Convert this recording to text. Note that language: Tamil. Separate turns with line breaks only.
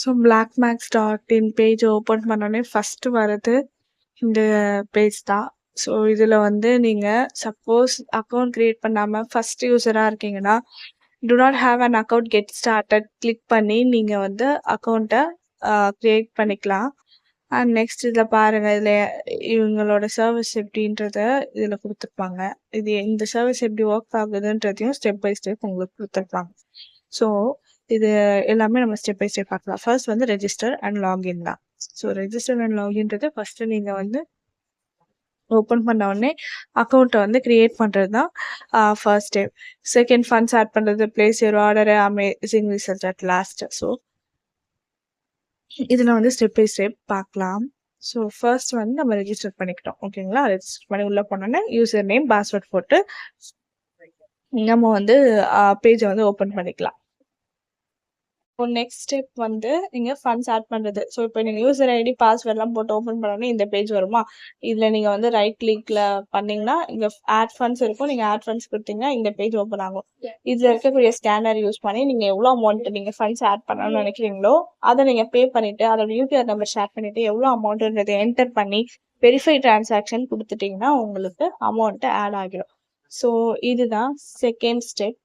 ஸோ blackmax.in பேஜ் ஓப்பன் பண்ணோனே ஃபர்ஸ்ட் வரது இந்த பேஜ் தான். ஸோ இதில் வந்து நீங்கள் சப்போஸ் அக்கௌண்ட் க்ரியேட் பண்ணாமல் ஃபர்ஸ்ட் யூஸராக இருக்கீங்கன்னா do not have an account get started click பண்ணி நீங்கள் வந்து அக்கௌண்ட்டை க்ரியேட் பண்ணிக்கலாம். அண்ட் நெக்ஸ்ட் இதில் பாருங்கள், இதில் இவங்களோட சர்வீஸ் எப்படின்றத இதில் கொடுத்துருப்பாங்க. இது இந்த சர்வீஸ் எப்படி ஒர்க் ஆகுதுன்றதையும் ஸ்டெப் பை ஸ்டெப் உங்களுக்கு கொடுத்துருப்பாங்க. ஸோ இது எல்லாமே நம்ம ஸ்டெப் பை ஸ்டெப் பார்க்கலாம். ஃபர்ஸ்ட் வந்து ரெஜிஸ்டர் அண்ட் லாகின் தான். ஸோ ரெஜிஸ்டர் அண்ட் லாகின்றது ஃபஸ்ட்டு நீங்கள் வந்து ஓப்பன் பண்ண உடனே அக்கௌண்ட்டை வந்து க்ரியேட் பண்ணுறது தான் first step. Second funds add பண்ணுறது, place your order, amazing result at last. So இதில் வந்து ஸ்டெப் பை ஸ்டெப் பார்க்கலாம். ஸோ ஃபர்ஸ்ட் வந்து நம்ம ரெஜிஸ்டர் பண்ணிக்கிட்டோம், ஓகேங்களா? ரெஜிஸ்டர் பண்ணி உள்ளே போனோன்னே யூசர் நேம் பாஸ்வேர்ட் போட்டு நம்ம வந்து பேஜை வந்து ஓப்பன் பண்ணிக்கலாம். இப்போ நெக்ஸ்ட் ஸ்டெப் வந்து நீங்கள் ஃபண்ட்ஸ் ஆட் பண்ணுறது. ஸோ இப்போ நீங்கள் யூசர் ஐடி பாஸ்வேர்ட்லாம் போட்டு ஓப்பன் பண்ணோன்னே இந்த பேஜ் வருமா? இதில் நீங்கள் வந்து ரைட் கிளிக்கில் பண்ணிங்கன்னா இங்கே ஆட் ஃபண்ட்ஸ் இருக்கும். நீங்கள் ஆட் ஃபண்ட்ஸ் கொடுத்தீங்கன்னா இந்த பேஜ் ஓப்பன் ஆகும். இதில் இருக்கக்கூடிய ஸ்கேனர் யூஸ் பண்ணி நீங்கள் எவ்வளோ அமௌண்ட் நீங்கள் ஃபண்ட்ஸ் ஆட் பண்ணணும்னு நினைக்கிறீங்களோ அதை நீங்கள் பே பண்ணிவிட்டு அதோட யூபிஆர் நம்பர் ஷேர் பண்ணிவிட்டு எவ்வளோ அமௌண்ட்டுன்றதை என்டர் பண்ணி வெரிஃபை டிரான்சாக்ஷன் கொடுத்துட்டிங்கன்னா உங்களுக்கு அமௌண்ட்டு ஆட் ஆகிடும். ஸோ இதுதான் செகண்ட் ஸ்டெப்.